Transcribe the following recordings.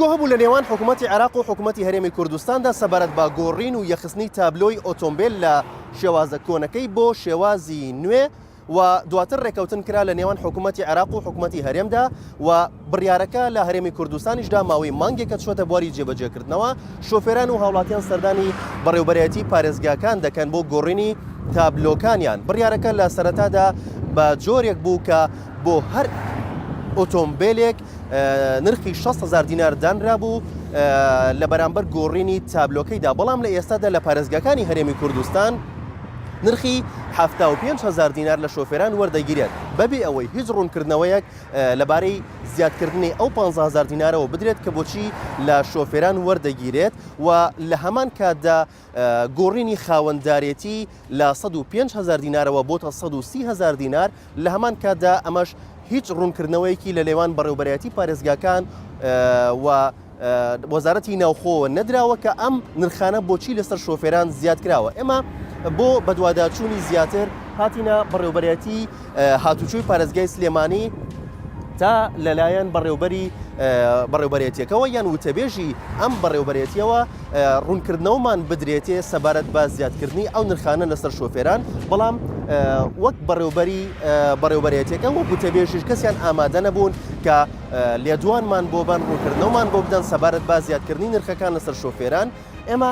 گفتوگۆ هەبوو لە نێوان حکوومەتی عێراق و حکوومەتی هەرێمی کوردستاندا سەبارەت بە گۆڕین و یەخستنی تابلۆی ئۆتۆمبیل لە شێوازە کۆنەکەی بۆ شێوازی نوێ و دواتر ڕێکەوتن کرا لە نێوان حکوومەتی عێراق و حکوومەتی هەرێمدا و بڕیارەکە لە هەرێمی کوردستانیشدا ماوەی مانگێکە چۆتە بواری جێبەجێکردنەوە. شۆفێران و هاوڵاتیان سەردانی بەڕێوەبەرایەتی پارێزگاکان دەکەن بۆ گۆڕینی تابلۆکانیان. بڕیارەکە لە سەرەتادا بە جۆرێک بوو کە بۆ هەر ئۆتۆمبیلێک نرخی 6,000 دینار دانرا بوو لە بەرامبەر گۆڕینی تابلۆکەیدا، بەڵام لە ئێستادا لە پارێزگاکانی هەرێمی کوردستان نرخی 75,000 دینار لە شۆفێران وەردەگیرێت بەبێ ئەوەی هیچ ڕوونکردنەوەیەک لەبارەی زیادکردنی ئەو 15,000 دینارەوە بدرێت کە بۆچی لە شۆفێران وەردەگیرێت و لە هەمان کاتدا گۆڕینی خاوەنددارێتی لە 105,000 دینارەوە بۆتە 130,000 دینار لە هەمان کاتدا ئەمەش هیچ ڕوونکردنەوەیەکی لە لێوان بەڕێوەبەرایەتی پارێزگاکان و وەزارەتی ناوخۆوە نەدراوە کە ئەم نرخانە بۆچی لەسەر شۆفێران زیاد کراوە. ئێمە بۆ بەدواداچوونی زیاتر هاتینە بەڕێوەبەرایەتی هاتوچۆی پارێزگای سلێمانی تا لەلایەن بەڕێوەبەرایەتیەکەوە یان وتەبێژی ئەم بەڕێوەبەرایەتیەوە ڕوونکردنەوەمان بدرێتێ سەبارەت بە زیادکردنی ئەو نرخانە لەسەر شۆفێران، بەڵام وەک بەڕێوەبەرایەتیەکە وەک وتەبێژیش کەسیان ئامادە نەبوون کە لێدوانمان بۆ بان ڕوونکردنەوەمان بۆ بدەن سەبارەت بە زیادکردنی نرخەکان لەسەر شۆفێران. ئێمە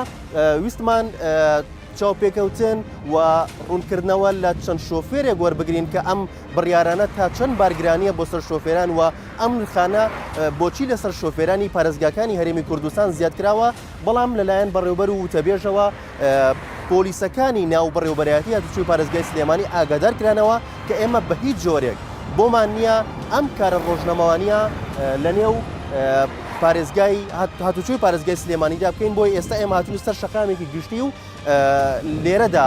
ویستمان چاوپێکەوتن و ڕوونکردنەوە لە چەند شۆفێرێک وەربگرین کە ئەم بڕیارانە تا چەند بارگرانیە بۆ سەر شۆفێران و ئەم نرخانە بۆچی لەسەر شۆفێرانی پارێزگاکانی هەرێمی کوردستان زیاد کراوە، بەڵام لەلایەن بەڕێوەبەر و وتەبێژەوە پۆلیسەکانی ناو بەڕێوەبەرایەتی هاتوچۆی پارێزگای سلێمانی ئاگادار کرانەوە کە ئێمە بە هیچ جۆرێک بۆمان نییە ئەم کارە ڕۆژنەمەوانیە لە نێو پارێزگای هاتوچۆی پارێزگای سلێمانیدا بکەین، بۆی ئێستا ئێمە هاتوون سەر شەقامێکی گشتی و لێرەدا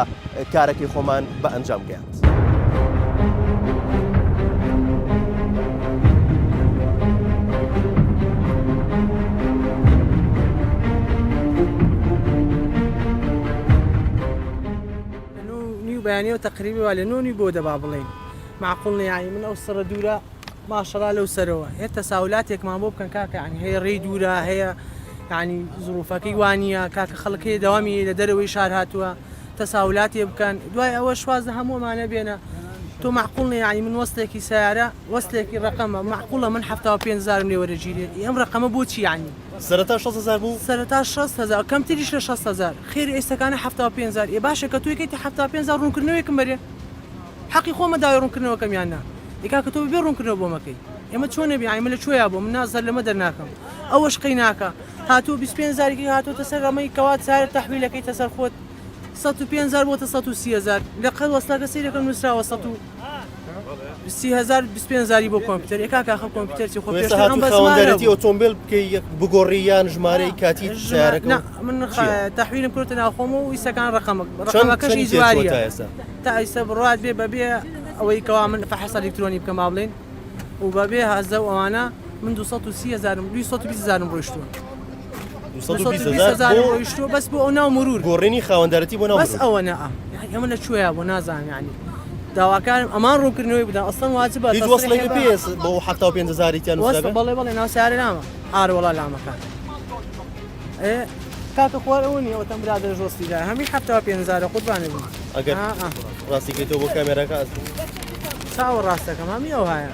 کارەکەی خۆمان بە ئەنجام گەیاند. بەیانەوە تقریبی وا لە نۆنی بۆ دەبا بڵێن معقوڵ نیایی من ئەو سڕە دوورە ماشەڵا لەو سەرەوە هێ تەساولاتێکمان بۆ بکەن کاکە ینی هەیە ڕێی دوورە هەیە ینی زروفەکەی وانە کاکە خەڵکی داوامی لە دەرەوەی شار هاتووە تەساولاتێ بکەن دوای ئەوە شوازە هەموومانە بێنە تۆ معقوڵ نیایی من وەستێکی سیارە وەستێکی ڕقەمە معقوڵە من 75,000 لێ وەرەگیرێت ئەم ڕقەمە بۆچی ینی سەرەتا 6,000 بوو سەرەتا 6,000 کەمتریش لە 6,000 خێری ئێستەکانە 75,000 ێ باشە کە تویکەیتی 75,000 ڕوونکردنەوەیکم بەرێ حەقی خۆمە داوای ڕوونکردنەوەکەمیاننا ئێکا کە تۆ بێ ڕوونکردنەوە بۆ مەکەی ئێمە چۆنە بیانی من لە کوێیا بۆ من نازەر لەمە دەرناکەم ئەوەش قەی ناکە هاتوو 25,000 هاتوۆتە سەر ڕەمەی کەوات سارە تەحویلەکەی تەسەر خۆت 105,000 بۆتە 130,000 لە قەت وەستاکە سیرەکەم نووسراوە 130,000 25,000 بۆ کۆمپیوتەر ئێکا کاخە کۆمپیوتەرسی خۆ خاوەندەرەتی ئۆتۆمبیل بکەی بگۆڕی یان ژمارەی کاتی سیارەکە من تەحویلم کردتە ناوخۆمە و ئیسەکان ڕقەمەکەشی جوواریە تا ئیسە بڕات بێ بەبێ ئەوەی کەوا من فەحەس ئەلکترۆنی بکەم با بڵێن و بەبێ هەزە و ئەوانە من 220,000 ڕۆیشتووە 220,000 ڕۆیشتووە بەس بۆ ئەو ناو مرور گۆڕینی خاوەندەرەتی بۆ ناو بەس ئەوە نە ئەمە لە کوێیە بۆ نازانم ینی داواکارم ئەمان ڕوونکردنەوەی بدەن ئەسڵەن واجبە وەسڵی پێ بۆ 75,000 بەڵێ ناو سیارە نامە ئاروەڵا لامەکان کاکە خوار ئەوە نیە ئەوتەم برادر ژۆستیدا هەمی 75,000 قوربانە بوو ئەگەر ڕاستیکەیتەوە بۆ کامێرەکە چاوە ڕاستەکەم هەمی ئەو هەیە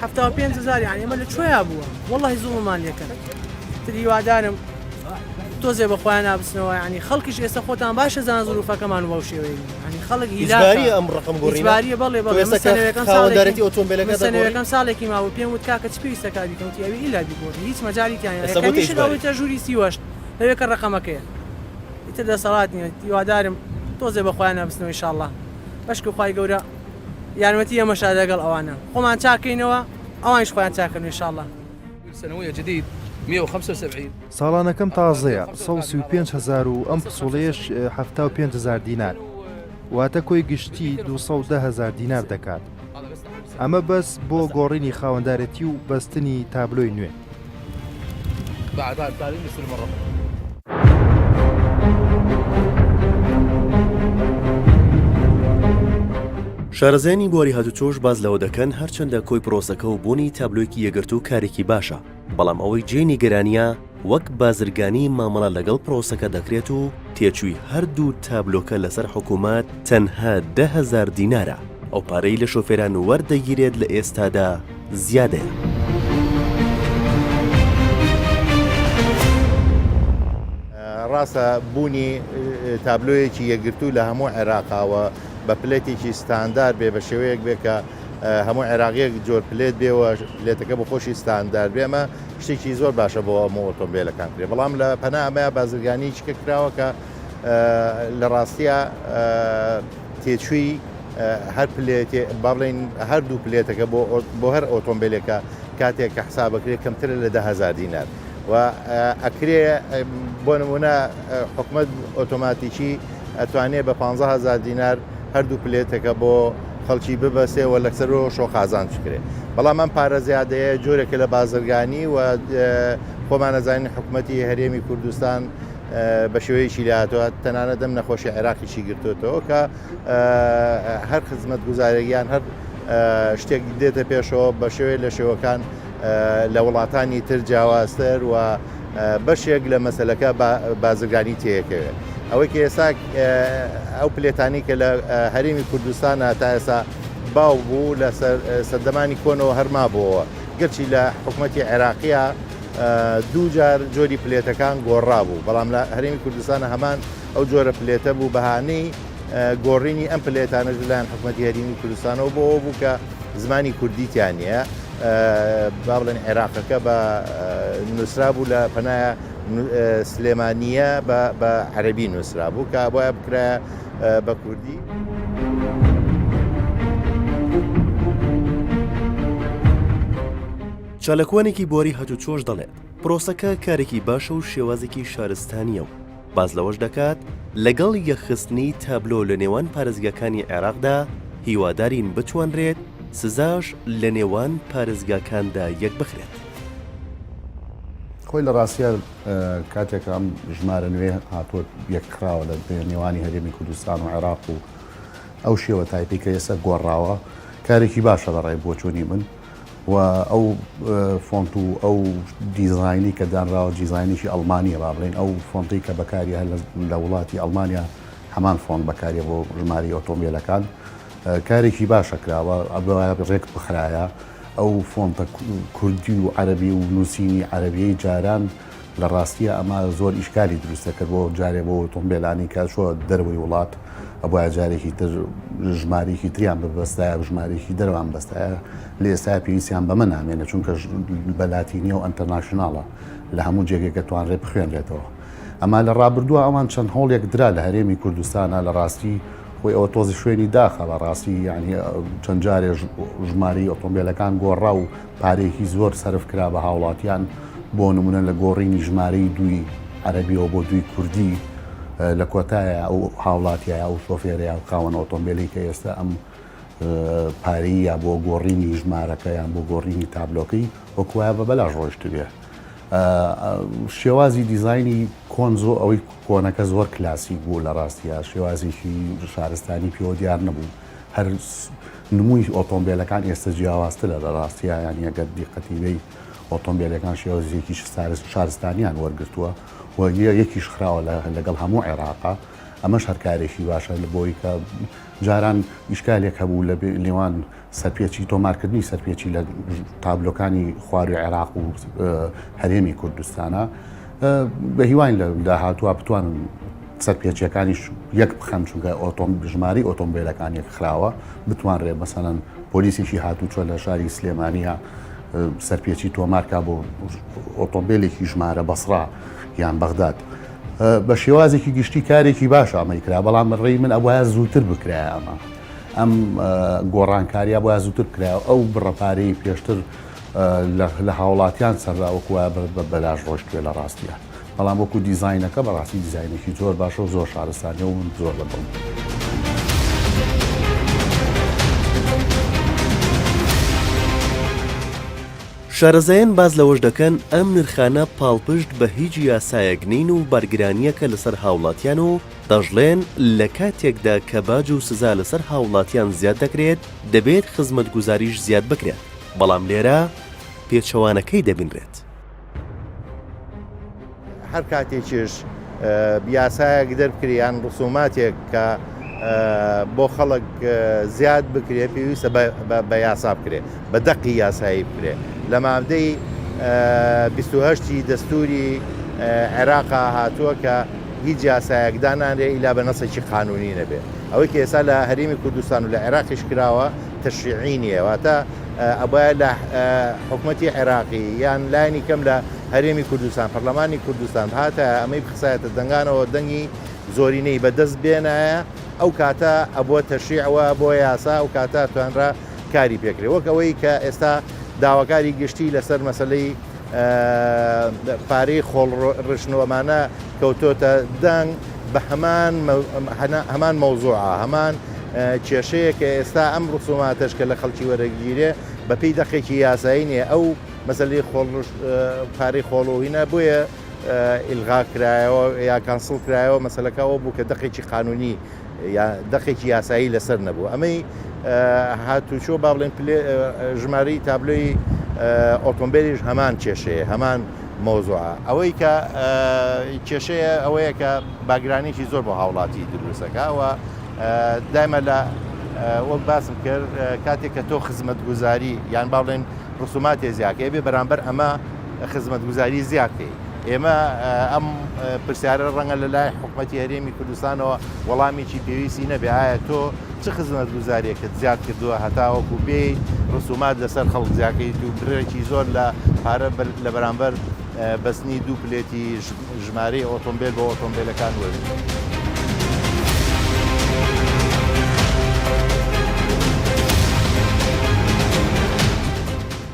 75,000 یعنی ئەمە لە کوێیا بووە وەڵڵاهی زوڵمان لێکەن تری وادارم تۆزێ بەخۆیان نابستنەوە ینی خەڵکیش ئێستا خۆتان باشە زان زروفەکەمان بەو شێوەیە ینی خەڵک هیلاری ئەم ڕقم گۆڕینی بەڵێ خاوەندەرەتی ئۆتۆمبیلەکە سنەوەکەم ساڵێکی ماوە پێم وت کاکە چ پێویستە کاری بکەوتی ئەوی ئیلا بیگۆڕی هیچ مەجاریتیانەوەی ژووری سیوەشت لەوێکە ڕقەمەکەیە ئیتر دەسەڵات نیە هیوادارم تۆزێ بەخۆیان نابستنەوە ئینشاءڵڵا بەشکە خوای گەورە یارمەتی ئەمەشا لەگەڵ ئەوانە خۆمان چاکەینەوە ئەوانش خۆیان چاکەن ئینشاءڵڵا سنوية جديد 175 ساڵانەکەم تازەیە 135,000 و ئەم پسوڵەیەش 75,000 دینار واتە کۆی گشتی 210,000 دینار دەکات ئەمە بەس بۆ گۆڕینی خاوەندارەتی و بەستنی تابلۆی نوێ بعد مثل مرة شارەزایانی بواری هاتوچۆش باز لەوە دەکەن هەرچەندە کۆی پرۆسەکە و بوونی تابلۆیەکی یەگرتو کارێکی باشە، بەڵام ئەوەی جێی نیگەرانیە وەک بازرگانی مامەڵە لەگەڵ پرۆسەکە دەکرێت و تێچووی هەردوو تابلۆکە لەسەر حکوومەت تەنها 10,000 دینارە. ئەو پارەی لە شۆفێران وەردەگیرێت لە ئێستادا زیادەیە. ڕاستە بوونی تابلۆیەکی یەکگرتوو لە هەموو عێراقاوە بە پلێتێکی ستاندار بێ بە شێوەیەک بێ کە هەموو عێراقیەک جۆر پلێت بێەوە پلێتەکە بە خۆشی ستاندار بێمە شتێکی زۆر باشە بۆ هەموو ئۆتۆمبیلەکان کرێ. بەڵام لە پەنا ئەمەیە بازرگانی چکە کراوە کە لە ڕاستیە تێچووی هەر پلێتێ با بڵێن هەردوو پلێتەکە بۆ هەر ئۆتۆمبیلێکە کاتێک کە حسابەکرێت کەمترە لە 10,000 دینار و ئەکرێ بۆ نمونە حکومەت ئۆتۆماتیکی ئەتوانێت بە 15,000 دینار هەردوو پلێتەکە بۆ خەڵکی ببەسێەوە لەکسەرەوە شۆخازان بکرێت. بەڵام ئەم پارە زیادەیە جۆرێکە لە بازرگانی و خۆمان نەزانین حکوومەتی هەرێمی کوردستان بە شێوەیەکی لاتەوە تەنانەت دەم نەخۆشی عێراقیشی گرتوێتەوە کە هەر خزمەت گوزارێکیان هەر شتێک دێتە پێشەوە بە شێوەیە لە شێوەکان لە وڵاتانی تر جیاوازتر و بەشێک لە مەسەلەکە بازرگانی تێیەکەوێت. ئەوەی کە ئێستا ئەو پلێتانی کە لە هەرێمی کوردستانە تا ئێستا باو بوو لە سەردەمانی کۆنەوە هەرما بووەوە گەرچی لە حکوومەتی عێراقیە دوو جار جۆری پلێتەکان گۆڕا بوو، بەڵام لە هەرێمی کوردستانە هەمان ئەو جۆرە پلێتە بوو بەهانەی گۆڕینی ئەم پلێتانە لەلایەن حکوومەتی هەرێمی کوردستانەوە بۆ بوو کە زمانی کوردیتیان نیە با بڵێن عێراقەکە بە نووسرا بوو لە پەنایە سلێمانیە بە عەرەبی نووسرا بوو کە بۆیە بکرایە بە کوردی. چالەکوانێکی بۆری هەتوچۆش دەڵێت پرۆسەکە کارێکی باشە و شێوازێکی شارستانیە و باز لەوەش دەکات لەگەڵ یەخستنی تابلۆ لە نێوان پارێزگاکانی عێراقدا هیوادارین بتوانرێت سزاش لە نێوان پارێزگاکاندا یەک بخرێت. خۆی لە ڕاستیە کاتێک ئەم ژمارە نوێ هاتووە یەککراوە لە نێوانی هەرێمی کوردستان و عێراق و ئەو شێوە تایپی کە ئێستا گۆڕاوە کارێکی باشە لە ڕای بۆچوونی من و ئەو فۆنت و ئەو دیزاینی کە دانراوە دیزاینیشی ئەڵمانیە با بڵێن ئەو فۆنتی کە بەکاری هەر لە وڵاتی ئەڵمانیا هەمان فۆن بەکارێ بۆ ژماری ئۆتۆمبیلەکان کارێکی باشە کراوە ڕێک بخرایە ئەو فۆنتە کوردی و عەرەبی و نووسینی عەرەبیەی جاران لە ڕاستیە ئەمە زۆر ئیشکالی دروستە کرد بۆ جارێ بۆ ئۆتۆمبیلانی کە چۆ دەروی وڵات ئەبووە جارێکی تر ژمارێکی تریان ببەستایە ژمارێکی دەروان بەستایە لە ئێستا پێویستیان بەمە نامێنە چونکە بەلاتینیە و ئەنتەرناشناڵە لە هەموو جێگێکە توانڕێ بخوێنرێتەوە. ئەما لە ڕابردووە ئەوان چەند هەوڵێک درا لە هەرێمی کوردستانە لە ڕاستی خۆی ئەوە تۆزی شوێنی داخە بە ڕاستی یعنی چەند جارێ ژماری ئۆتۆمبیلەکان گۆڕا و پارێکی زۆر سەرف کرا بە هاوڵاتیان بۆ نمونە لە گۆڕینی ژمارەی دوی عەرەبیەوە بۆ دوی کوردی لە کۆتایە ئەو هاوڵاتیە ئەو شۆفێرەیە و خاوەن ئۆتۆمبیلی کە ئێستا ئەم پارەی یا بۆ گۆڕینی ژمارەکە یان بۆ گۆڕینی تابلۆکەی وەکوایە بە بەلاژ ڕۆیشت بێ. شێوازی دیزایانی کۆن زۆ ئەوەی کۆنەکە زۆر کلاسی بوو لە ڕاستیە شێوازێکی شارستانی پێوە دیار نەبوو هەر نمووی ئۆتۆمبیلەکان ئێستا جیاوازترە لە ڕاستیە یانی ئەگەر دیقەتیبەی ئۆتۆمبیلەکان شێوازێکی شارستانیان وەرگرتووە و یەکیش خراوە لەگەڵ هەموو عێراقا ئەمەش هەرکارێکی باشە لە بۆی کە جاران ئیشکالێک هەبوو لە نێوان سەرپێکی تۆمارکردنی سەرپێکی لە تابلۆکانی خواروی عێراق و هەرێمی کوردستانە بە هیوان لە داهاتووە بتوانن سەرپێچیەکانیش یەک بخەن چونکە ژماری ئۆتۆمبیلەکانی خراوە بتوانرێ مەسەڵەن پۆلیسیشی هاتوو چۆن لە شاری سلێمانیە سەرپێکی تۆمارکا بۆ ئۆتۆمبیلێکی ژمارە بەسڕا یان بەغداد بە شێوازێکی گشتی کارێکی باش ئەمەی کرا بەڵام ڕێی من ئەوە زووتر بکرایە ئەم گۆڕانکاریە بۆ زووتر کرایە ئەو بڕەپارەی پێشتر لە هاوڵاتیان سەرراوەکوە بەلاژ ڕۆشتوێ لە ڕاستیە بەڵام وەکو دیزاینەکە بەڕاستی دیزاینێکی زۆر باشە و زۆر شارستانی و زۆر لەبڵ. شارەزایان باز لەوەش دەکەن ئەم نرخانە پاڵپشت بە هیچ یاسایەک نین و بەرگرانیەکە لەسەر هاوڵاتیان و دەژڵێن لە کاتێکدا کە باج و سزا لەسەر هاوڵاتیان زیاد دەکرێت دەبێت خزمەتگوزاریش زیاد بکرێت بەڵام لێرە پێچەوانەکەی دەبینرێت. هەر کاتێکیش یاسایەک دەربکریان ڕسوماتێک کە بۆ خەڵک زیاد بکرێ پێویستە بە یاسا بکرێ بە دەقی یاسایی بکرێ لە مادەی 28 دەستوری عێراقا هاتووە کە هیچ یاسایەکدانانرێ ئیلا بە نەسێکی قانونی نەبێ ئەوەی کە ئێستا لە هەرێمی کوردستان و لە عێراقیش کراوە تەشریعی نییە واتە ئەبایە لە حکوومەتی عێراقی یان لایانی کەم لە هەرێمی کوردستان پەرلەمانی کوردستان هاتە ئەمەی بخسایەتە دەنگانەوە دەنگی زۆرینەی بەدەست بێنایە ئەو کاتە ئەبووە تەشریعەوە بۆ یاسا ئەو کاتە توانرا کاری پێکرێ وەک ئەوەی کە ئێستا داواکاری گشتی لەسەر مەسلەی پارەی خۆڵڕشنەوەمانە کەوتۆتە دەنگ بە هەمان مەوزوعە هەمان کێشەیە کە ئێستا ئەم ڕسوماتەش کە لە خەڵکی وەرەگیرێ بە پێی دەقێکی یاسایی نیە ئەو مەسلەی پارەی خۆڵۆهینە بۆیە ئیلغا کرایەوە یا کانسڵ کرایەوە مەسلەکەەوە بوو کە دەقێکی قانونی یا دەقێکی یاسایی لەسەر نەبوو ئەمەی هاتوچۆ با بڵێن ژمارەی تابلۆی ئۆتۆمبیلیش هەمان کێشەیە هەمان مۆزوعە ئەوەی کە کێشەیە ئەوەیە کە باگرانێکی زۆر بۆ هاوڵاتی دروستەکەەوە دایمە لە وەک باسم کرد کاتێک کە تۆ خزمەتگوزاری یان با بڵێن ڕسوماتی زیاکەی بێ بەرامبەر ئەمە خزمەتگوزاری زیاکەی ئێمە ئەم پرسیارە ڕەنگە لە لای حکوومەتی هەرێمی کوردستانەوە وەڵامێکی پێویستی نەبێ ئایا تۆ چ خزمەتگوزاریەکەت زیاد کردووە هەتاوەکو بێ ڕسومات لەسەر خەڵک زیاکەی و برێکی زۆر لە پارە لە بەرامبەر بەستنی دوو پلێتی ژمارەی ئۆتۆمبیل بۆ ئۆتۆمبیلەکان وەرن.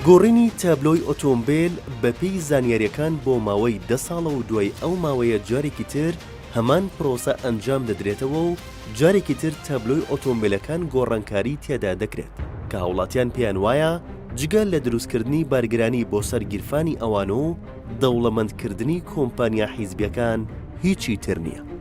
گۆڕینی تابلۆی ئۆتۆمبیل بەپێی زانیاریەکان بۆ ماوەی 10 ساڵە و دوای ئەو ماوەیە جارێکی تر هەمان پرۆسە ئەنجام دەدرێتەوە و جارێکی تر تابلۆی ئۆتۆمبیلەکان گۆڕانکاری تێدا دەکرێت کە هاوڵاتیان پێیان وایە جگەل لە دروستکردنی بارگرانی بۆ سەر گیرفانی ئەوان و دەوڵەمەندکردنی کۆمپانیا حیزبیەکان هیچی تر نییە.